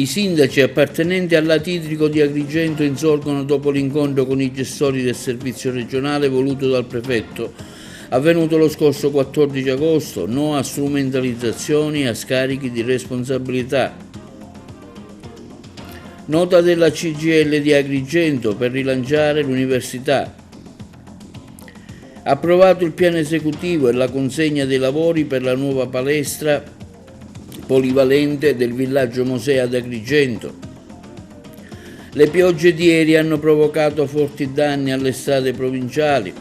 I sindaci appartenenti al lato idrico di Agrigento insorgono dopo l'incontro con i gestori del servizio regionale voluto dal prefetto, avvenuto lo scorso 14 agosto, no a strumentalizzazioni e a scarichi di responsabilità. Nota della CGIL di Agrigento per rilanciare l'università. Approvato il piano esecutivo e la consegna dei lavori per la nuova palestra polivalente del villaggio Mosè ad Agrigento. Le piogge di ieri hanno provocato forti danni alle strade provinciali.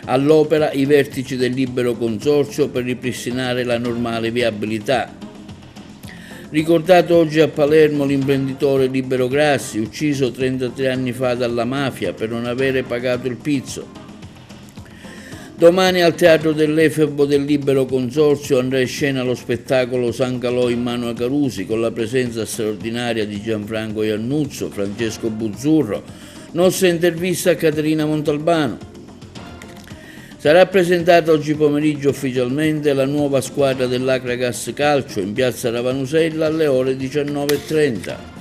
All'opera i vertici del Libero Consorzio per ripristinare la normale viabilità. Ricordato oggi a Palermo l'imprenditore Libero Grassi, ucciso 33 anni fa dalla mafia per non avere pagato il pizzo. Domani al Teatro dell'Efebo del Libero Consorzio andrà in scena lo spettacolo San Calò in mano a Carusi con la presenza straordinaria di Gianfranco Iannuzzo, Francesco Buzzurro, nostra intervista a Caterina Montalbano. Sarà presentata oggi pomeriggio ufficialmente la nuova squadra dell'Acragas Calcio in piazza Ravanusella alle ore 19:30.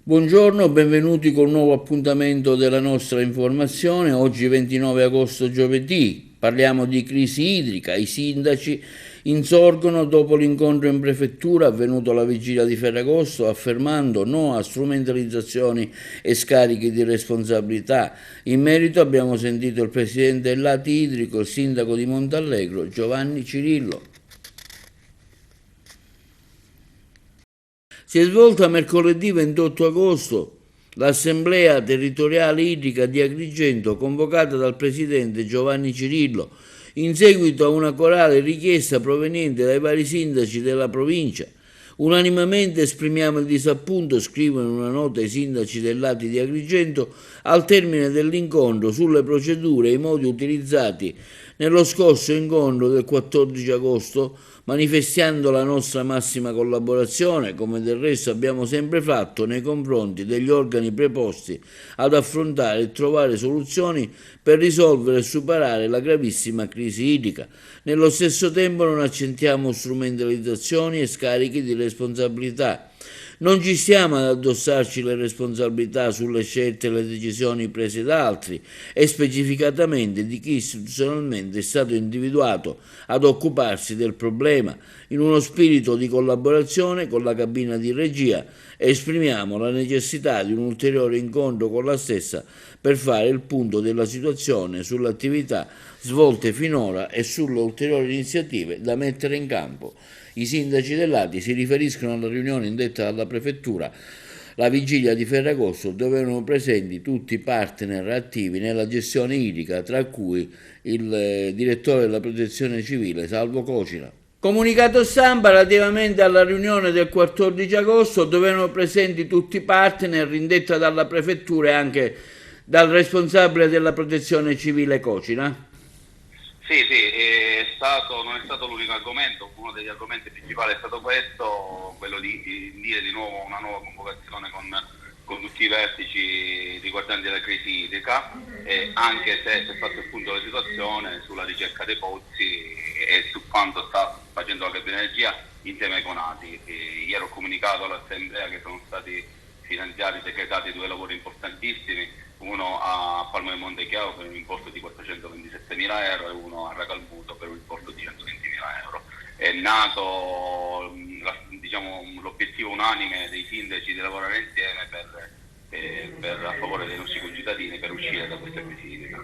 Buongiorno, benvenuti con un nuovo appuntamento della nostra informazione. Oggi 29 agosto giovedì, parliamo di crisi idrica. I sindaci insorgono dopo l'incontro in prefettura avvenuto alla vigilia di Ferragosto, affermando no a strumentalizzazioni e scarichi di responsabilità. In merito abbiamo sentito il presidente del Lati Idrico, il sindaco di Montallegro, Giovanni Cirillo. Si è svolta mercoledì 28 agosto l'Assemblea Territoriale Idrica di Agrigento convocata dal presidente Giovanni Cirillo in seguito a una corale richiesta proveniente dai vari sindaci della provincia. Unanimemente esprimiamo il disappunto, scrivono in una nota i sindaci del Lati di Agrigento, al termine dell'incontro sulle procedure e i modi utilizzati nello scorso incontro del 14 agosto, manifestando la nostra massima collaborazione, come del resto abbiamo sempre fatto nei confronti degli organi preposti ad affrontare e trovare soluzioni per risolvere e superare la gravissima crisi idrica. Nello stesso tempo non accettiamo strumentalizzazioni e scarichi di responsabilità. Non ci stiamo ad addossarci le responsabilità sulle scelte e le decisioni prese da altri e specificatamente di chi istituzionalmente è stato individuato ad occuparsi del problema. In uno spirito di collaborazione con la cabina di regia esprimiamo la necessità di un ulteriore incontro con la stessa per fare il punto della situazione sulle attività svolte finora e sulle ulteriori iniziative da mettere in campo. I sindaci del Lati si riferiscono alla riunione indetta dalla prefettura la vigilia di Ferragosto, dove erano presenti tutti i partner attivi nella gestione idrica, tra cui il direttore della protezione civile Salvo Cocina. Comunicato stampa relativamente alla riunione del 14 agosto, dove erano presenti tutti i partner indetta dalla prefettura e anche dal responsabile della protezione civile Cocina. Sì, non è stato l'unico argomento, uno degli argomenti principali è stato questo, quello di dire di nuovo una nuova convocazione con tutti i vertici riguardanti la crisi idrica, anche se si è fatto il punto della situazione sulla ricerca dei pozzi e su quanto sta facendo la cabina di energia insieme ai conati. Ieri ho comunicato all'Assemblea che sono stati finanziati, decretati due lavori importantissimi, uno a Palma del Monte Chiaro per un importo di 427.000 euro e uno a Racalmuto per un importo di 120.000 euro. È nato l'obiettivo unanime dei sindaci di lavorare insieme a favore dei nostri concittadini per uscire da questa crisi idrica.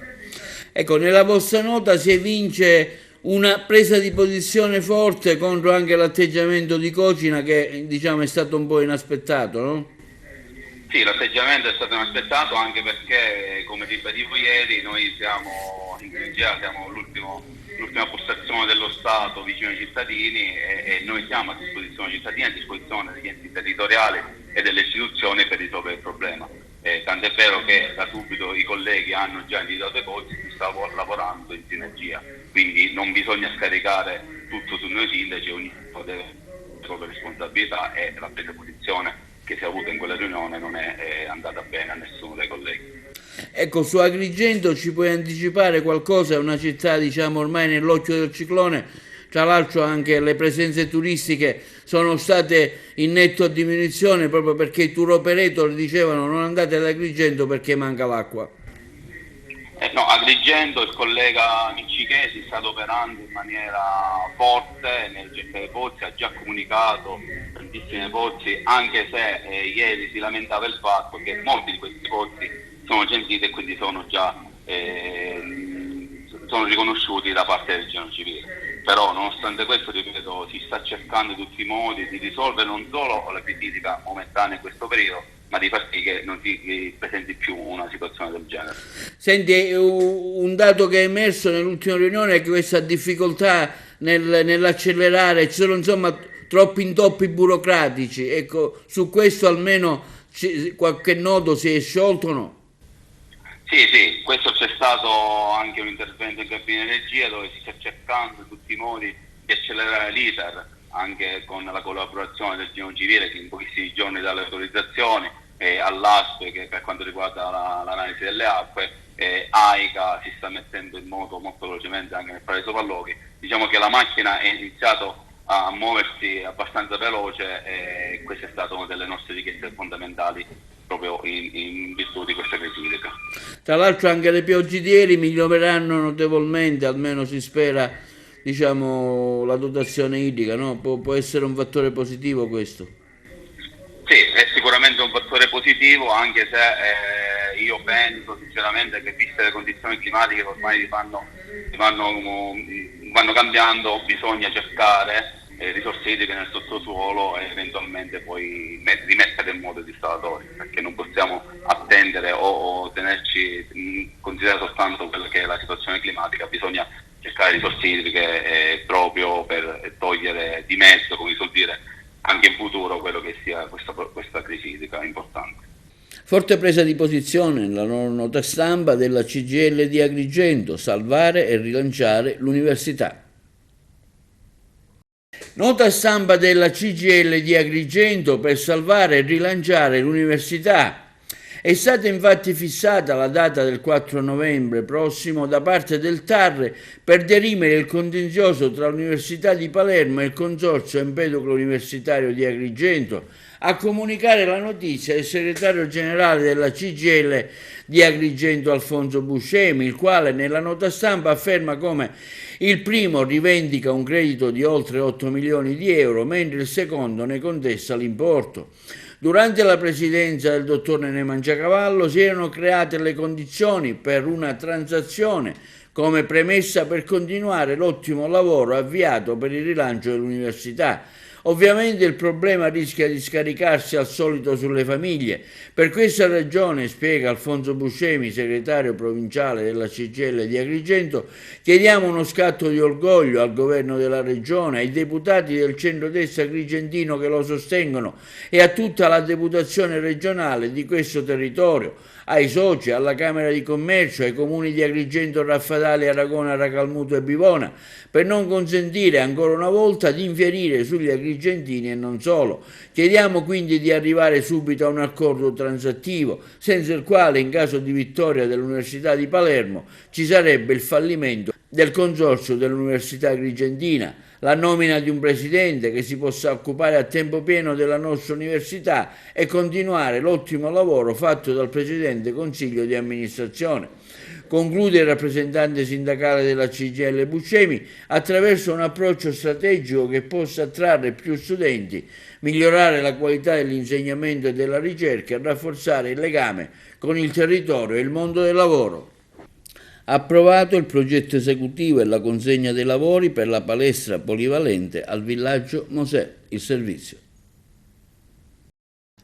Ecco, nella vostra nota si evince una presa di posizione forte contro anche l'atteggiamento di Cocina che è stato un po' inaspettato, no? Sì, l'atteggiamento è stato inaspettato anche perché, come ribadivo ieri, noi siamo l'ultima postazione dello Stato vicino ai cittadini e noi siamo a disposizione dei cittadini, a disposizione degli enti territoriali e delle istituzioni per risolvere il problema. Tant'è vero che da subito i colleghi hanno già individuato i pozzi, si sta lavorando in sinergia, quindi non bisogna scaricare tutto su noi sindaci, ognuno deve avere la propria responsabilità e la presa posizione che si è avuta in quella riunione non è andata bene a nessuno dei colleghi. Ecco, su Agrigento ci puoi anticipare qualcosa? È una città, diciamo, ormai nell'occhio del ciclone, tra l'altro anche le presenze turistiche sono state in netto diminuzione proprio perché i tour operator dicevano non andate ad Agrigento perché manca l'acqua. No, Agrigento, il collega Miccichesi sta operando in maniera forte nel gestire i pozzi, ha già comunicato tantissimi pozzi, anche se ieri si lamentava il fatto che molti di questi pozzi sono censiti e quindi sono già sono riconosciuti da parte del Genio Civile. Però nonostante questo, ripeto, si sta cercando in tutti i modi di risolvere non solo la critica momentanea in questo periodo, ma di far sì che non si presenti più una situazione del genere. Senti, un dato che è emerso nell'ultima riunione è che questa difficoltà nell'accelerare, ci sono insomma troppi intoppi burocratici, ecco, su questo almeno qualche nodo si è sciolto o no? Sì, questo c'è stato anche un intervento in cabina regia dove si sta cercando in tutti i modi di accelerare l'iter, anche con la collaborazione del Genio Civile che in pochissimi giorni dà le autorizzazioni, all'ASP che per quanto riguarda l'analisi delle acque, AICA si sta mettendo in moto molto velocemente anche nel fare i sopralluoghi. Diciamo che la macchina è iniziato a muoversi abbastanza veloce e questa è stata una delle nostre richieste fondamentali proprio in virtù di questa critica. Tra l'altro anche le piogge di ieri miglioreranno notevolmente, almeno si spera, diciamo, la dotazione idrica, no? Può essere un fattore positivo questo. Sì, è sicuramente un fattore positivo, anche se io penso sinceramente che viste le condizioni climatiche che ormai vanno cambiando, bisogna cercare risorse idriche nel sottosuolo e eventualmente poi rimettere in modo i dissalatori, perché non possiamo attendere o tenerci considerare soltanto quella che è la situazione climatica, bisogna cercare risorse idriche proprio per togliere di mezzo, come si suol dire, anche in futuro quello che sia questa crisi idrica importante. Forte presa di posizione nella nota stampa della CGIL di Agrigento, salvare e rilanciare l'università. Nota stampa della CGIL di Agrigento per salvare e rilanciare l'università. È stata infatti fissata la data del 4 novembre prossimo da parte del TAR per dirimere il contenzioso tra l'Università di Palermo e il Consorzio Empedoclo Universitario di Agrigento. A comunicare la notizia il segretario generale della CGIL di Agrigento Alfonso Buscemi, il quale nella nota stampa afferma come il primo rivendica un credito di oltre 8 milioni di euro, mentre il secondo ne contesta l'importo. Durante la presidenza del dottor Nenè Mangiacavallo si erano create le condizioni per una transazione come premessa per continuare l'ottimo lavoro avviato per il rilancio dell'università. Ovviamente il problema rischia di scaricarsi al solito sulle famiglie. Per questa ragione, spiega Alfonso Buscemi, segretario provinciale della CGIL di Agrigento, chiediamo uno scatto di orgoglio al governo della regione, ai deputati del centrodestra agrigentino che lo sostengono e a tutta la deputazione regionale di questo territorio, ai soci, alla Camera di Commercio, ai comuni di Agrigento, Raffadali, Aragona, Racalmuto e Bivona, per non consentire ancora una volta di infierire sugli agrigentini e non solo. Chiediamo quindi di arrivare subito a un accordo transattivo, senza il quale, in caso di vittoria dell'Università di Palermo, ci sarebbe il fallimento del consorzio dell'Università Agrigentina, la nomina di un presidente che si possa occupare a tempo pieno della nostra università e continuare l'ottimo lavoro fatto dal Presidente Consiglio di amministrazione. Conclude il rappresentante sindacale della CGIL Buscemi attraverso un approccio strategico che possa attrarre più studenti, migliorare la qualità dell'insegnamento e della ricerca e rafforzare il legame con il territorio e il mondo del lavoro. Approvato il progetto esecutivo e la consegna dei lavori per la palestra polivalente al villaggio Mosè, il servizio.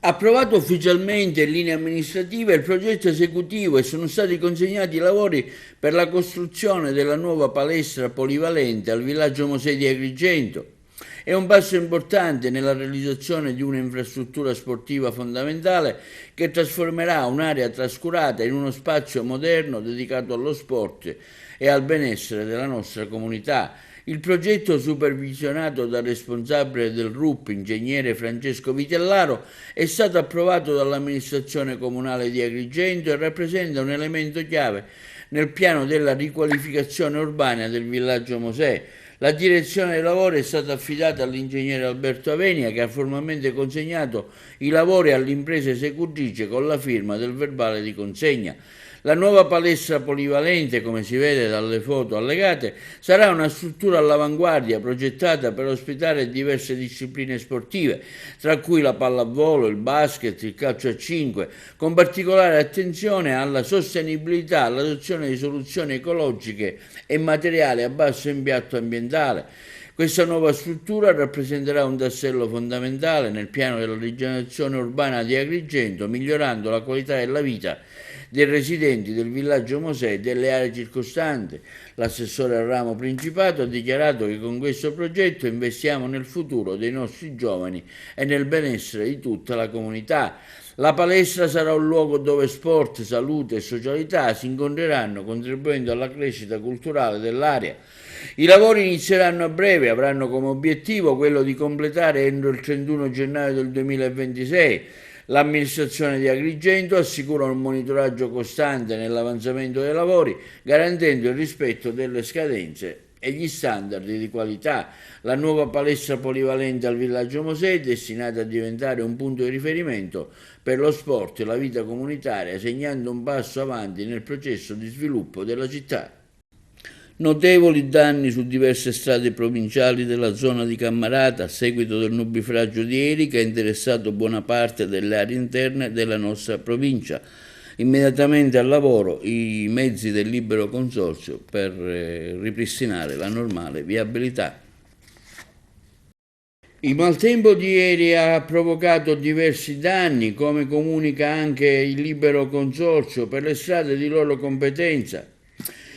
Approvato ufficialmente in linea amministrativa il progetto esecutivo e sono stati consegnati i lavori per la costruzione della nuova palestra polivalente al villaggio Mosè di Agrigento. È un passo importante nella realizzazione di un'infrastruttura sportiva fondamentale che trasformerà un'area trascurata in uno spazio moderno dedicato allo sport e al benessere della nostra comunità. Il progetto, supervisionato dal responsabile del RUP, ingegnere Francesco Vitellaro, è stato approvato dall'amministrazione comunale di Agrigento e rappresenta un elemento chiave nel piano della riqualificazione urbana del villaggio Mosè. La direzione dei lavori è stata affidata all'ingegnere Alberto Avenia, che ha formalmente consegnato i lavori all'impresa esecutrice con la firma del verbale di consegna. La nuova palestra polivalente, come si vede dalle foto allegate, sarà una struttura all'avanguardia progettata per ospitare diverse discipline sportive, tra cui la pallavolo, il basket, il calcio a 5, con particolare attenzione alla sostenibilità, all'adozione di soluzioni ecologiche e materiali a basso impatto ambientale. Questa nuova struttura rappresenterà un tassello fondamentale nel piano della rigenerazione urbana di Agrigento, migliorando la qualità della vita dei residenti del villaggio Mosè e delle aree circostanti. L'assessore al ramo Principato ha dichiarato che con questo progetto investiamo nel futuro dei nostri giovani e nel benessere di tutta la comunità. La palestra sarà un luogo dove sport, salute e socialità si incontreranno, contribuendo alla crescita culturale dell'area. I lavori inizieranno a breve, avranno come obiettivo quello di completare entro il 31 gennaio del 2026. L'amministrazione di Agrigento assicura un monitoraggio costante nell'avanzamento dei lavori, garantendo il rispetto delle scadenze e gli standard di qualità. La nuova palestra polivalente al villaggio Mosè è destinata a diventare un punto di riferimento per lo sport e la vita comunitaria, segnando un passo avanti nel processo di sviluppo della città. Notevoli danni su diverse strade provinciali della zona di Cammarata a seguito del nubifragio di ieri che ha interessato buona parte delle aree interne della nostra provincia. Immediatamente al lavoro i mezzi del libero consorzio per ripristinare la normale viabilità. Il maltempo di ieri ha provocato diversi danni, come comunica anche il libero consorzio, per le strade di loro competenza.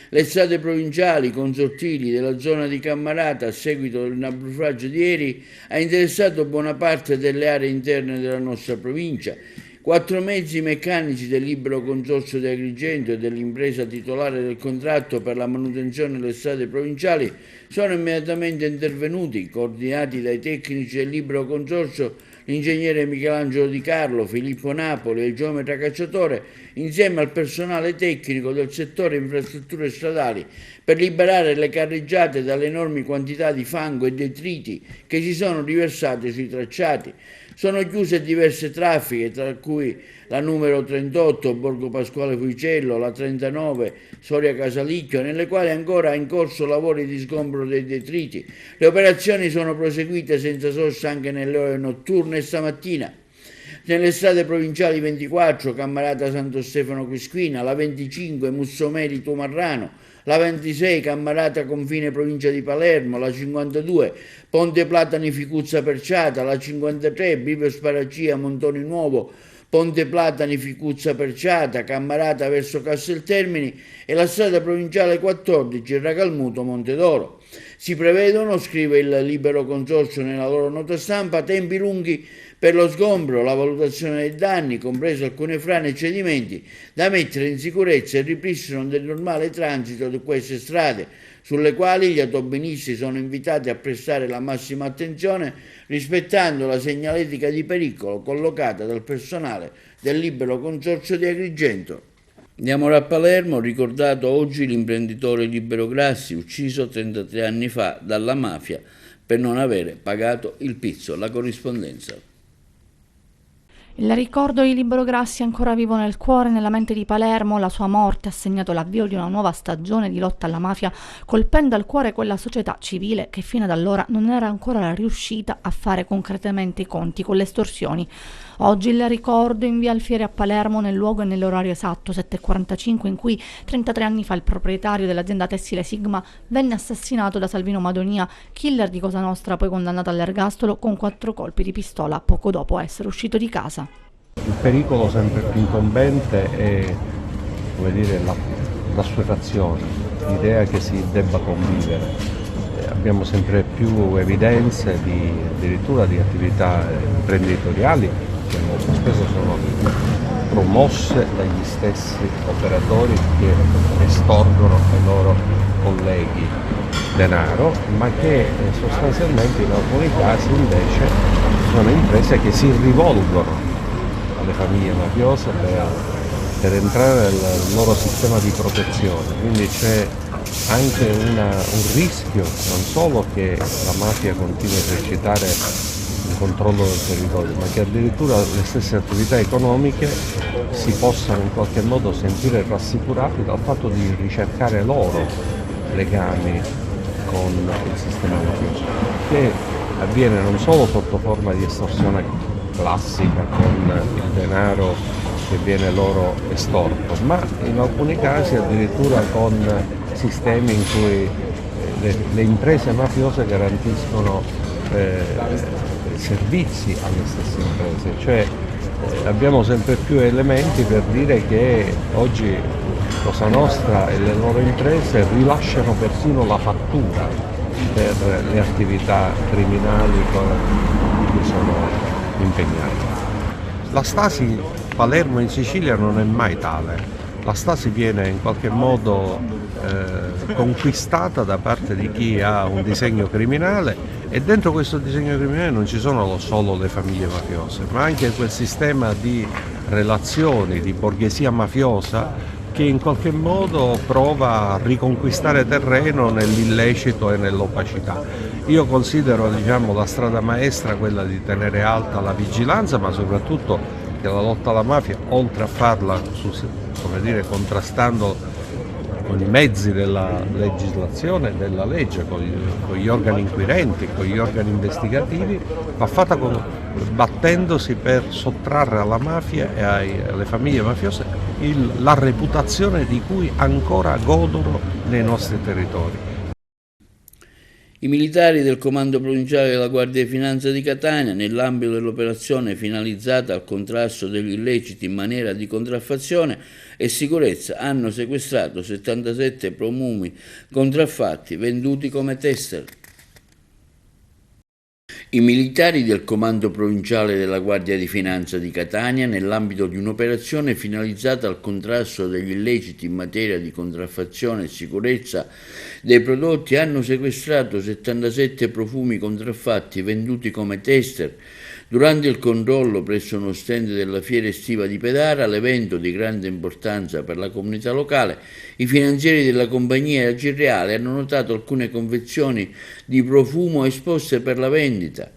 Le strade provinciali consortili della zona di Cammarata a seguito del nubifragio di ieri ha interessato buona parte delle aree interne della nostra provincia. 4 mezzi meccanici del libero consorzio di Agrigento e dell'impresa titolare del contratto per la manutenzione delle strade provinciali sono immediatamente intervenuti, coordinati dai tecnici del libero consorzio, l'ingegnere Michelangelo Di Carlo, Filippo Napoli e il geometra Cacciatore, insieme al personale tecnico del settore infrastrutture stradali, per liberare le carreggiate dalle enormi quantità di fango e detriti che si sono riversate sui tracciati. Sono chiuse diverse traffiche, tra cui la numero 38 Borgo Pasquale Fuicello, la 39 Soria Casalicchio, nelle quali ancora è in corso lavori di sgombero dei detriti. Le operazioni sono proseguite senza sosta anche nelle ore notturne e stamattina. Nelle strade provinciali 24 Cammarata Santo Stefano Quisquina, la 25 Mussomeri Tumarrano, la 26 Cammarata Confine Provincia di Palermo, la 52 Ponte Platani Ficuzza Perciata, la 53 Bivio Sparacia Montoni Nuovo, Ponte Platani Ficuzza Perciata, Cammarata verso Casteltermini e la strada provinciale 14 Racalmuto Montedoro. Si prevedono, scrive il libero consorzio nella loro nota stampa, tempi lunghi per lo sgombero, la valutazione dei danni, compreso alcune frane e cedimenti, da mettere in sicurezza e il ripristino del normale transito di queste strade, sulle quali gli automobilisti sono invitati a prestare la massima attenzione rispettando la segnaletica di pericolo collocata dal personale del libero consorzio di Agrigento. Andiamo a Palermo, ricordato oggi l'imprenditore Libero Grassi, ucciso 33 anni fa dalla mafia per non avere pagato il pizzo. La corrispondenza. Il ricordo di Libero Grassi è ancora vivo nel cuore e nella mente di Palermo. La sua morte ha segnato l'avvio di una nuova stagione di lotta alla mafia, colpendo al cuore quella società civile che fino ad allora non era ancora riuscita a fare concretamente i conti con le estorsioni. Oggi il ricordo in via Alfieri a Palermo, nel luogo e nell'orario esatto, 7:45, in cui 33 anni fa il proprietario dell'azienda tessile Sigma venne assassinato da Salvino Madonia, killer di Cosa Nostra, poi condannato all'ergastolo con 4 colpi di pistola poco dopo essere uscito di casa. Il pericolo sempre più incombente è, come dire, l'assuefazione, l'idea che si debba convivere. Abbiamo sempre più evidenze addirittura di attività imprenditoriali che molto spesso sono promosse dagli stessi operatori che estorgono ai loro colleghi denaro, ma che sostanzialmente in alcuni casi invece sono imprese che si rivolgono alle famiglie mafiose per entrare nel loro sistema di protezione. Quindi c'è anche un rischio non solo che la mafia continui a esercitare il controllo del territorio, ma che addirittura le stesse attività economiche si possano in qualche modo sentire rassicurati dal fatto di ricercare loro legami con il sistema mafioso, che avviene non solo sotto forma di estorsione classica con il denaro che viene loro estorto, ma in alcuni casi addirittura con sistemi in cui le imprese mafiose garantiscono servizi alle stesse imprese, cioè abbiamo sempre più elementi per dire che oggi Cosa Nostra e le loro imprese rilasciano persino la fattura per le attività criminali in cui sono impegnati. La Stasi Palermo in Sicilia non è mai tale, la Stasi viene in qualche modo conquistata da parte di chi ha un disegno criminale e dentro questo disegno criminale non ci sono solo le famiglie mafiose, ma anche quel sistema di relazioni, di borghesia mafiosa che in qualche modo prova a riconquistare terreno nell'illecito e nell'opacità. Io considero la strada maestra quella di tenere alta la vigilanza, ma soprattutto che la lotta alla mafia, oltre a farla contrastando con i mezzi della legislazione, della legge, con gli organi inquirenti, con gli organi investigativi, va fatta battendosi per sottrarre alla mafia e alle famiglie mafiose la reputazione di cui ancora godono nei nostri territori. I militari del Comando Provinciale della Guardia di Finanza di Catania, nell'ambito dell'operazione finalizzata al contrasto degli illeciti in maniera di contraffazione e sicurezza, hanno sequestrato 77 promumi contraffatti venduti come tester. I militari del Comando Provinciale della Guardia di Finanza di Catania, nell'ambito di un'operazione finalizzata al contrasto degli illeciti in materia di contraffazione e sicurezza dei prodotti, hanno sequestrato 77 profumi contraffatti venduti come tester. Durante il controllo presso uno stand della fiera estiva di Pedara, l'evento di grande importanza per la comunità locale, i finanzieri della compagnia Agirreale hanno notato alcune confezioni di profumo esposte per la vendita.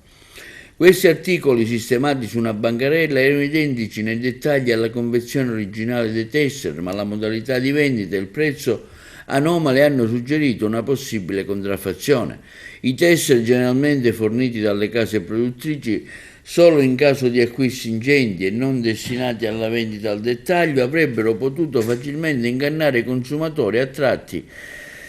Questi articoli, sistemati su una bancarella, erano identici nei dettagli alla confezione originale dei tester, ma la modalità di vendita e il prezzo anomale hanno suggerito una possibile contraffazione. I tester, generalmente forniti dalle case produttrici solo in caso di acquisti ingenti e non destinati alla vendita al dettaglio, avrebbero potuto facilmente ingannare i consumatori attratti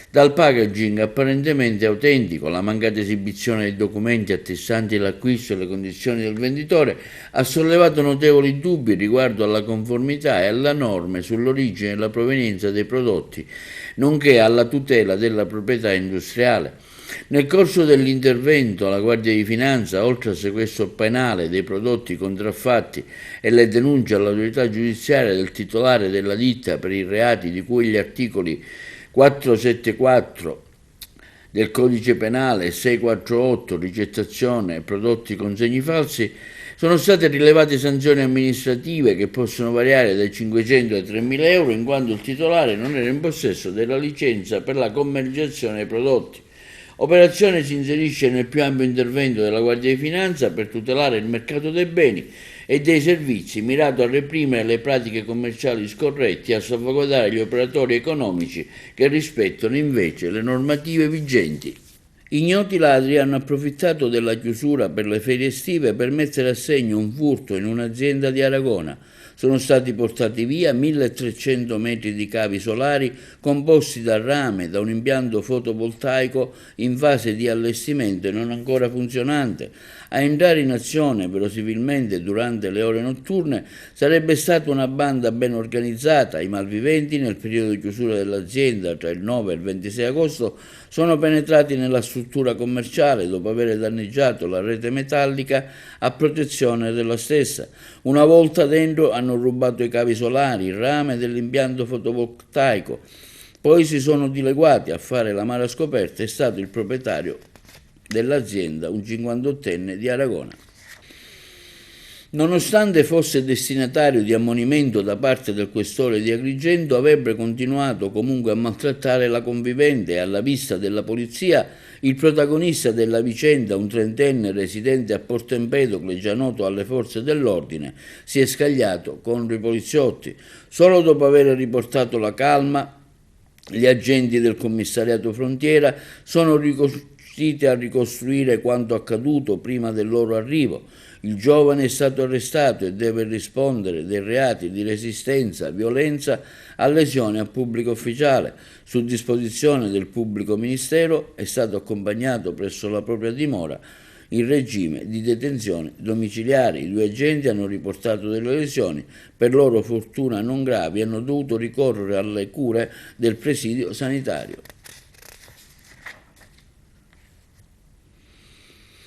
dal packaging apparentemente autentico. La mancata esibizione dei documenti attestanti l'acquisto e le condizioni del venditore ha sollevato notevoli dubbi riguardo alla conformità e alle norme sull'origine e la provenienza dei prodotti, nonché alla tutela della proprietà industriale. Nel corso dell'intervento la Guardia di Finanza, oltre al sequestro penale dei prodotti contraffatti e le denunce all'autorità giudiziaria del titolare della ditta per i reati di cui gli articoli 474 del Codice Penale e 648 ricettazione e prodotti con segni falsi, sono state rilevate sanzioni amministrative che possono variare dai 500 ai 3.000 euro, in quanto il titolare non era in possesso della licenza per la commercializzazione dei prodotti. Operazione si inserisce nel più ampio intervento della Guardia di Finanza per tutelare il mercato dei beni e dei servizi, mirato a reprimere le pratiche commerciali scorrette e a salvaguardare gli operatori economici che rispettano invece le normative vigenti. Ignoti ladri hanno approfittato della chiusura per le ferie estive per mettere a segno un furto in un'azienda di Aragona. Sono stati portati via 1.300 metri di cavi solari composti da rame da un impianto fotovoltaico in fase di allestimento e non ancora funzionante. A entrare in azione, verosimilmente durante le ore notturne, sarebbe stata una banda ben organizzata. I malviventi, nel periodo di chiusura dell'azienda tra il 9 e il 26 agosto, sono penetrati nella struttura commerciale dopo aver danneggiato la rete metallica a protezione della stessa. Una volta dentro hanno rubato i cavi solari, il rame dell'impianto fotovoltaico. Poi si sono dileguati a fare l'amara scoperta, è stato il proprietario dell'azienda, un 58enne di Aragona. Nonostante fosse destinatario di ammonimento da parte del questore di Agrigento, avrebbe continuato comunque a maltrattare la convivente e alla vista della polizia il protagonista della vicenda, un trentenne residente a Porto Empedocle, già noto alle forze dell'ordine, si è scagliato contro i poliziotti. Solo dopo aver riportato la calma, gli agenti del commissariato Frontiera sono riusciti a ricostruire quanto accaduto prima del loro arrivo. Il giovane è stato arrestato e deve rispondere dei reati di resistenza, violenza a lesione a pubblico ufficiale. Su disposizione del pubblico ministero è stato accompagnato presso la propria dimora in regime di detenzione domiciliare. I due agenti hanno riportato delle lesioni, per loro fortuna non gravi, e hanno dovuto ricorrere alle cure del presidio sanitario.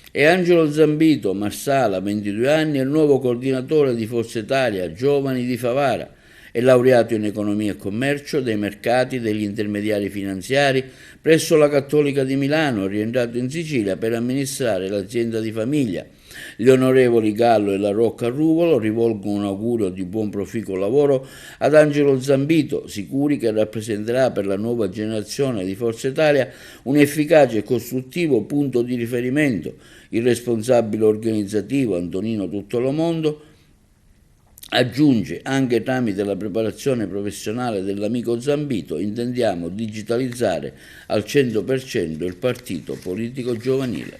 E Angelo Zambito, Marsala, 22 anni, è il nuovo coordinatore di Forza Italia Giovani di Favara. È laureato in economia e commercio, dei mercati, degli intermediari finanziari presso la Cattolica di Milano, rientrato in Sicilia per amministrare l'azienda di famiglia. Gli onorevoli Gallo e La Rocca Ruvolo rivolgono un augurio di buon proficuo lavoro ad Angelo Zambito, sicuri che rappresenterà per la nuova generazione di Forza Italia un efficace e costruttivo punto di riferimento. Il responsabile organizzativo Antonino Tuttolomondo aggiunge: anche tramite la preparazione professionale dell'amico Zambito intendiamo digitalizzare al 100% il partito politico giovanile.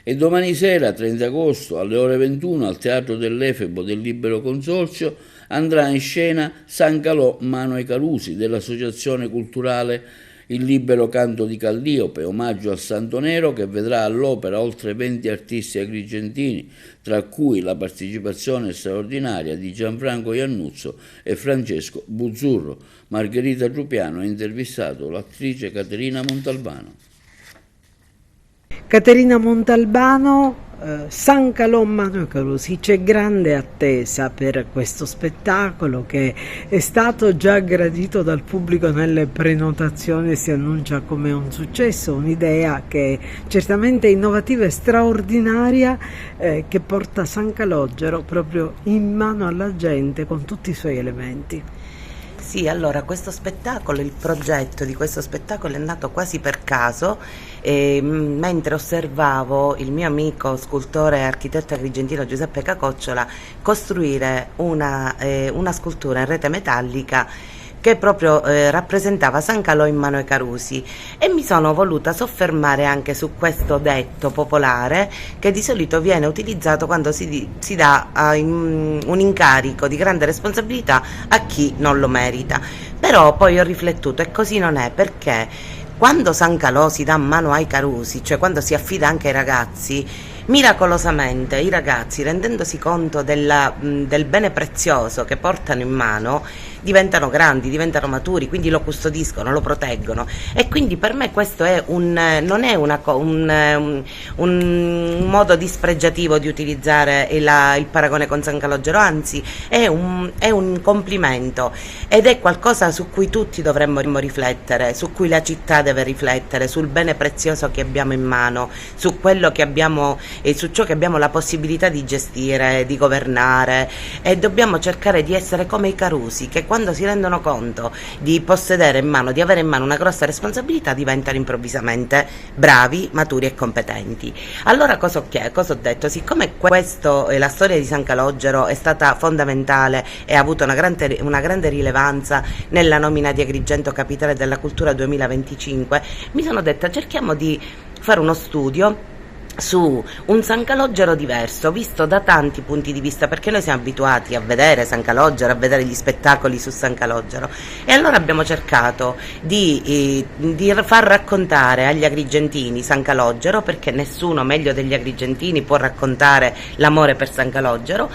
E domani sera, 30 agosto, alle ore 21, al Teatro dell'Efebo del Libero Consorzio, andrà in scena San Calò Mano ai Carusi dell'Associazione Culturale Il Libero Canto di Calliope, omaggio al Santo Nero, che vedrà all'opera oltre 20 artisti agrigentini, tra cui la partecipazione straordinaria di Gianfranco Iannuzzo e Francesco Buzzurro. Margherita Trupiano ha intervistato l'attrice Caterina Montalbano. Caterina Montalbano, San Calò Mano ai Carusi, c'è grande attesa per questo spettacolo che è stato già gradito dal pubblico nelle prenotazioni, si annuncia come un successo, un'idea che certamente è innovativa e straordinaria, che porta San Calogero proprio in mano alla gente con tutti i suoi elementi. Sì, allora questo spettacolo, il progetto di questo spettacolo è nato quasi per caso, mentre osservavo il mio amico scultore e architetto agrigentino Giuseppe Cacocciola costruire una scultura in rete metallica che proprio rappresentava San Calò in mano ai Carusi, e mi sono voluta soffermare anche su questo detto popolare che di solito viene utilizzato quando si dà un incarico di grande responsabilità a chi non lo merita. Però poi ho riflettuto e così non è, perché quando San Calò si dà mano ai Carusi, cioè quando si affida anche ai ragazzi, miracolosamente i ragazzi, rendendosi conto del bene prezioso che portano in mano, diventano grandi, diventano maturi, quindi lo custodiscono, lo proteggono. E quindi per me questo è non è un modo dispregiativo di utilizzare il paragone con San Calogero, anzi è un complimento, ed è qualcosa su cui tutti dovremmo riflettere, su cui la città deve riflettere, sul bene prezioso che abbiamo in mano, su quello che abbiamo e su ciò che abbiamo la possibilità di gestire, di governare, e dobbiamo cercare di essere come i Carusi, che quando si rendono conto di possedere in mano, di avere in mano una grossa responsabilità, diventano improvvisamente bravi, maturi e competenti. Allora cosa ho detto? Siccome la storia di San Calogero è stata fondamentale e ha avuto una grande rilevanza nella nomina di Agrigento Capitale della Cultura 2025, mi sono detta: cerchiamo di fare uno studio su un San Calogero diverso, visto da tanti punti di vista, perché noi siamo abituati a vedere San Calogero, a vedere gli spettacoli su San Calogero, e allora abbiamo cercato di far raccontare agli agrigentini San Calogero, perché nessuno meglio degli agrigentini può raccontare l'amore per San Calogero,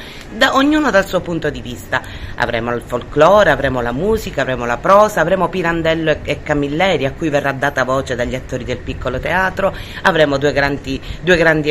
ognuno dal suo punto di vista. Avremo il folklore, avremo la musica, avremo la prosa, avremo Pirandello e Camilleri, a cui verrà data voce dagli attori del Piccolo Teatro, avremo due grandi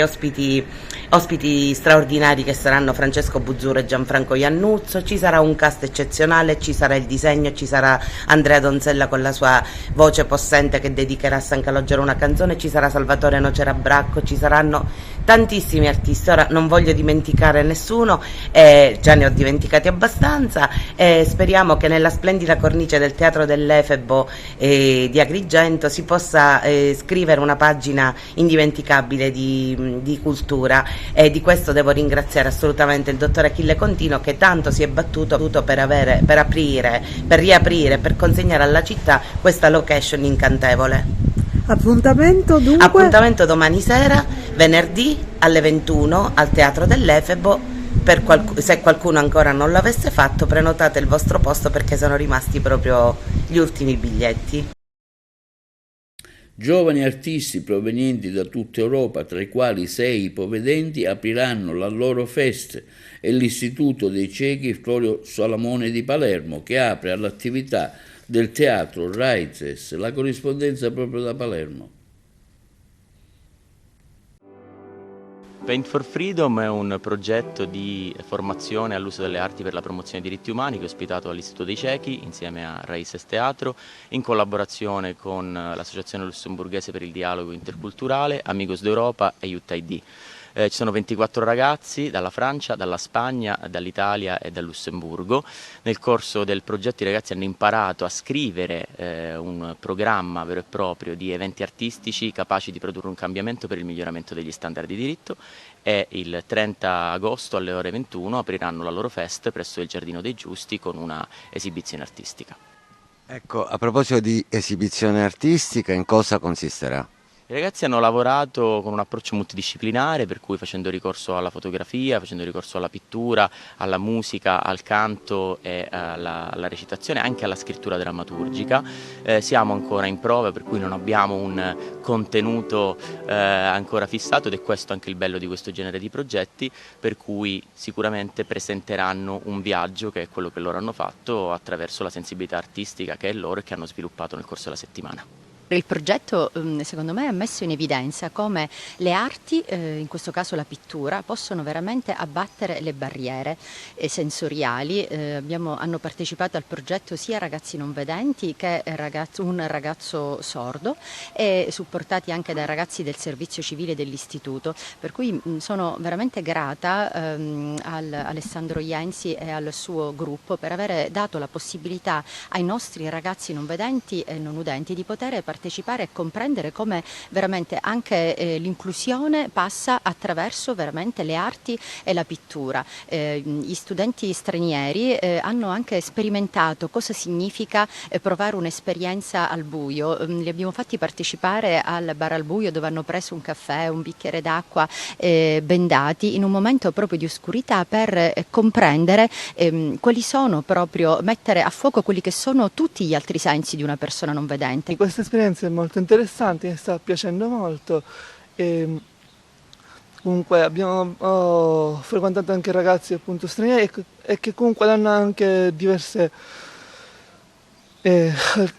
ospiti ospiti straordinari che saranno Francesco Buzzuro e Gianfranco Iannuzzo, ci sarà un cast eccezionale, ci sarà il disegno, ci sarà Andrea Donzella con la sua voce possente che dedicherà a San Calogero una canzone, ci sarà Salvatore Nocera Bracco, ci saranno tantissimi artisti. Ora non voglio dimenticare nessuno, già ne ho dimenticati abbastanza, speriamo che nella splendida cornice del Teatro dell'Efebo di Agrigento si possa scrivere una pagina indimenticabile di cultura, e di questo devo ringraziare assolutamente il dottor Achille Contino, che tanto si è battuto per riaprire, per consegnare alla città questa location incantevole. Appuntamento dunque? Appuntamento domani sera, venerdì alle 21 al Teatro dell'Efebo. Se qualcuno ancora non l'avesse fatto, prenotate il vostro posto perché sono rimasti proprio gli ultimi biglietti. Giovani artisti provenienti da tutta Europa, tra i quali 6 ipovedenti, apriranno la loro festa e l'Istituto dei Ciechi Florio Salamone di Palermo, che apre all'attività del teatro Raizes. La corrispondenza proprio da Palermo. Paint for Freedom è un progetto di formazione all'uso delle arti per la promozione dei diritti umani che è ospitato all'Istituto dei Ciechi insieme a Raíces Teatro, in collaborazione con l'Associazione Lussemburghese per il Dialogo Interculturale, Amigos d'Europa e UTID. Ci sono 24 ragazzi dalla Francia, dalla Spagna, dall'Italia e dal Lussemburgo. Nel corso del progetto i ragazzi hanno imparato a scrivere un programma vero e proprio di eventi artistici capaci di produrre un cambiamento per il miglioramento degli standard di diritto, e il 30 agosto alle ore 21 apriranno la loro festa presso il Giardino dei Giusti con una esibizione artistica. Ecco, a proposito di esibizione artistica, in cosa consisterà? I ragazzi hanno lavorato con un approccio multidisciplinare, per cui facendo ricorso alla fotografia, facendo ricorso alla pittura, alla musica, al canto e alla recitazione, anche alla scrittura drammaturgica. Siamo ancora in prova, per cui non abbiamo un contenuto ancora fissato, ed è questo anche il bello di questo genere di progetti, per cui sicuramente presenteranno un viaggio che è quello che loro hanno fatto attraverso la sensibilità artistica che è loro e che hanno sviluppato nel corso della settimana. Il progetto secondo me ha messo in evidenza come le arti, in questo caso la pittura, possono veramente abbattere le barriere sensoriali. Hanno partecipato al progetto sia ragazzi non vedenti che un ragazzo sordo, e supportati anche dai ragazzi del servizio civile dell'istituto, per cui sono veramente grata Alessandro Jensi e al suo gruppo per aver dato la possibilità ai nostri ragazzi non vedenti e non udenti di poter partecipare e comprendere come veramente anche l'inclusione passa attraverso veramente le arti e la pittura. Gli studenti stranieri hanno anche sperimentato cosa significa provare un'esperienza al buio. Li abbiamo fatti partecipare al bar al buio, dove hanno preso un caffè, un bicchiere d'acqua, bendati in un momento proprio di oscurità, per comprendere quali sono, proprio mettere a fuoco quelli che sono tutti gli altri sensi di una persona non vedente. Questa esperienza è molto interessante, mi sta piacendo molto. Comunque ho frequentato anche ragazzi appunto stranieri e che comunque hanno anche diverse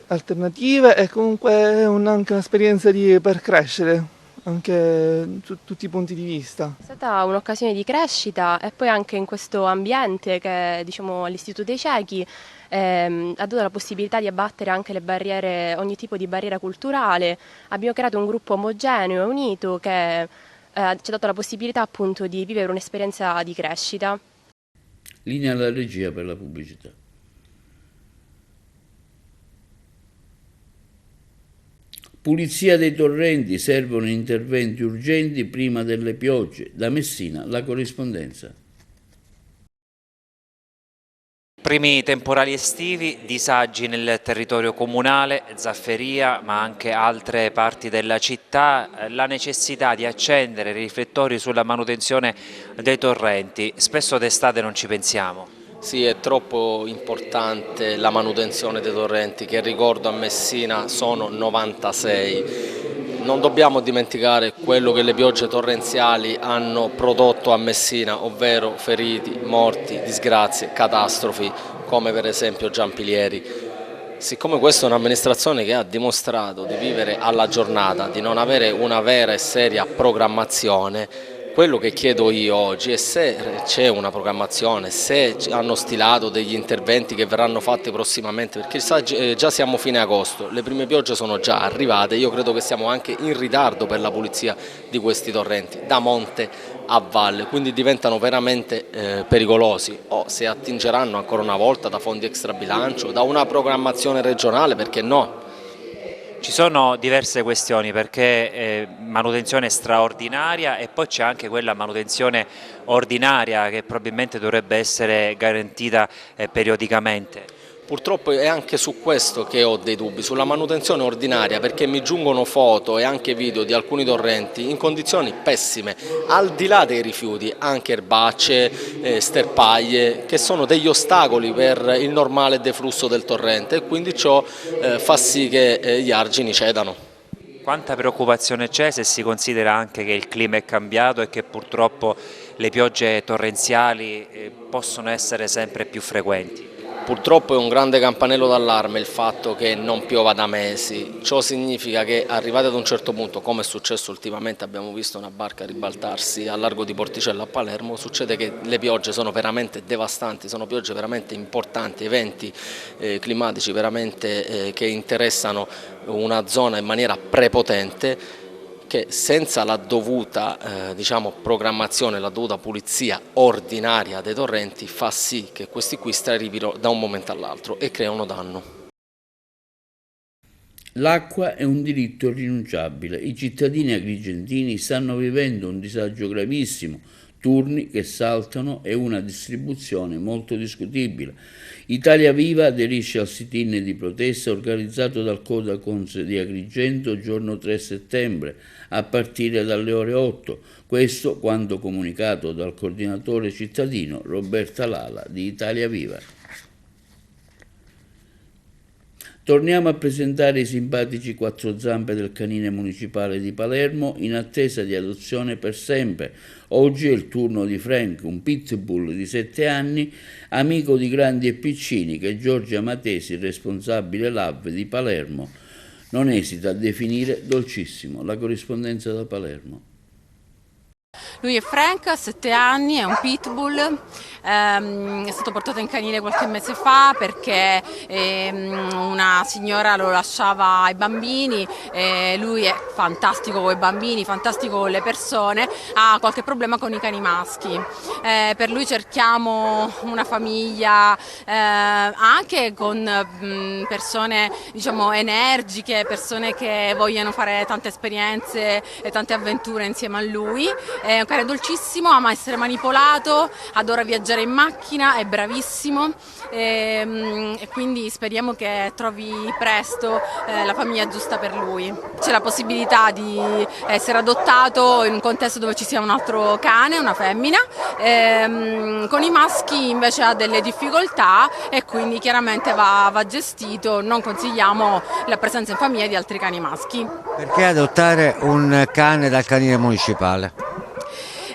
alternative, e comunque è anche un'esperienza per crescere anche su tutti i punti di vista. È stata un'occasione di crescita, e poi anche in questo ambiente che diciamo l'Istituto dei Ciechi ha dato la possibilità di abbattere anche le barriere, ogni tipo di barriera culturale. Abbiamo creato un gruppo omogeneo e unito che ci ha dato la possibilità appunto di vivere un'esperienza di crescita. Linea alla regia per la pubblicità. Pulizia dei torrenti, servono interventi urgenti prima delle piogge. Da Messina la corrispondenza. Primi temporali estivi, disagi nel territorio comunale, Zafferia ma anche altre parti della città, la necessità di accendere riflettori sulla manutenzione dei torrenti. Spesso d'estate non ci pensiamo. Sì, è troppo importante la manutenzione dei torrenti, che ricordo a Messina sono 96. Non dobbiamo dimenticare quello che le piogge torrenziali hanno prodotto a Messina, ovvero feriti, morti, disgrazie, catastrofi, come per esempio Giampilieri. Siccome questa è un'amministrazione che ha dimostrato di vivere alla giornata, di non avere una vera e seria programmazione, Quello che chiedo io oggi è se c'è una programmazione, se hanno stilato degli interventi che verranno fatti prossimamente, perché già siamo fine agosto, le prime piogge sono già arrivate, io credo che siamo anche in ritardo per la pulizia di questi torrenti, da monte a valle, quindi diventano veramente pericolosi, o se attingeranno ancora una volta da fondi extrabilancio, da una programmazione regionale, perché no? Ci sono diverse questioni perché manutenzione straordinaria e poi c'è anche quella manutenzione ordinaria che probabilmente dovrebbe essere garantita periodicamente. Purtroppo è anche su questo che ho dei dubbi, sulla manutenzione ordinaria, perché mi giungono foto e anche video di alcuni torrenti in condizioni pessime, al di là dei rifiuti, anche erbacce, sterpaglie, che sono degli ostacoli per il normale deflusso del torrente e quindi ciò fa sì che gli argini cedano. Quanta preoccupazione c'è se si considera anche che il clima è cambiato e che purtroppo le piogge torrenziali possono essere sempre più frequenti? Purtroppo è un grande campanello d'allarme il fatto che non piova da mesi, ciò significa che arrivati ad un certo punto, come è successo ultimamente, abbiamo visto una barca ribaltarsi al largo di Porticella a Palermo, succede che le piogge sono veramente devastanti, sono piogge veramente importanti, eventi climatici veramente che interessano una zona in maniera prepotente, che senza la dovuta programmazione, la dovuta pulizia ordinaria dei torrenti fa sì che questi qui arrivino da un momento all'altro e creano danno. L'acqua è un diritto irrinunciabile. I cittadini agrigentini stanno vivendo un disagio gravissimo, turni che saltano e una distribuzione molto discutibile. Italia Viva aderisce al sit-in di protesta organizzato dal Codacons di Agrigento giorno 3 settembre a partire dalle ore 8, questo quanto comunicato dal coordinatore cittadino Roberta Lala di Italia Viva. Torniamo a presentare i simpatici quattro zampe del canile municipale di Palermo in attesa di adozione per sempre. Oggi è il turno di Frank, un pitbull di 7 anni, amico di grandi e piccini, che Giorgia Matesi, responsabile LAV di Palermo, non esita a definire dolcissimo. La corrispondenza da Palermo. Lui è Frank, ha 7 anni, è un pitbull, è stato portato in canile qualche mese fa perché una signora lo lasciava ai bambini, lui è fantastico con i bambini, fantastico con le persone, ha qualche problema con i cani maschi. Per lui cerchiamo una famiglia anche con persone energiche, persone che vogliono fare tante esperienze e tante avventure insieme a lui. È un cane dolcissimo, ama essere manipolato, adora viaggiare in macchina, è bravissimo e quindi speriamo che trovi presto la famiglia giusta per lui. C'è la possibilità di essere adottato in un contesto dove ci sia un altro cane, una femmina, con i maschi invece ha delle difficoltà e quindi chiaramente va gestito, non consigliamo la presenza in famiglia di altri cani maschi. Perché adottare un cane dal canile municipale?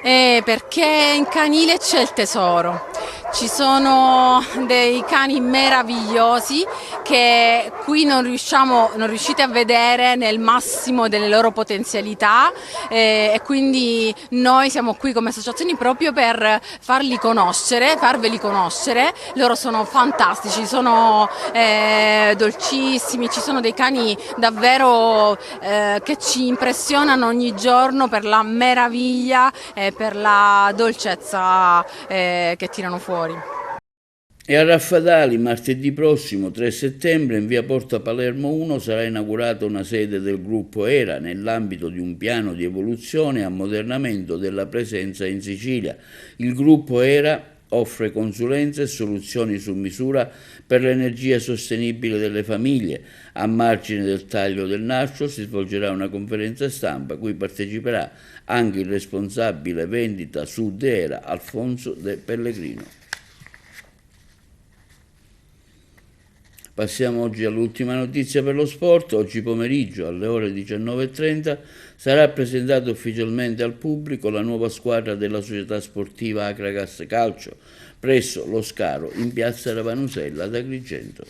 Perché in canile c'è il tesoro, ci sono dei cani meravigliosi che qui non riuscite a vedere nel massimo delle loro potenzialità e quindi noi siamo qui come associazioni proprio per farveli conoscere, loro sono fantastici, sono dolcissimi, ci sono dei cani davvero che ci impressionano ogni giorno per la meraviglia per la dolcezza che tirano fuori. E a Raffadali, martedì prossimo 3 settembre, in via Porta Palermo 1, sarà inaugurata una sede del gruppo ERA nell'ambito di un piano di evoluzione e ammodernamento della presenza in Sicilia. Il gruppo ERA offre consulenze e soluzioni su misura per l'energia sostenibile delle famiglie. A margine del taglio del nastro si svolgerà una conferenza stampa a cui parteciperà anche il responsabile vendita Sud ERA, Alfonso De Pellegrino. Passiamo oggi all'ultima notizia per lo sport. Oggi pomeriggio alle ore 19:30 sarà presentata ufficialmente al pubblico la nuova squadra della società sportiva Acragas Calcio presso lo Scaro in piazza Ravanusella ad Agrigento.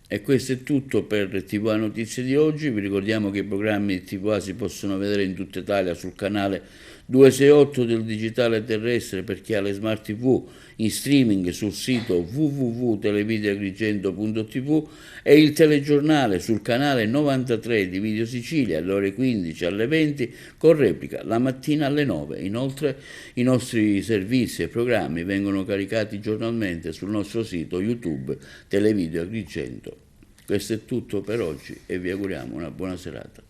E questo è tutto per TVA Notizie di oggi. Vi ricordiamo che i programmi di TVA si possono vedere in tutta Italia sul canale 268 del digitale terrestre per chi ha le smart TV, in streaming sul sito www.televideoagrigento.tv e il telegiornale sul canale 93 di Video Sicilia alle ore 15 alle 20 con replica la mattina alle 9. Inoltre i nostri servizi e programmi vengono caricati giornalmente sul nostro sito YouTube Televideo Agrigento. Questo è tutto per oggi e vi auguriamo una buona serata.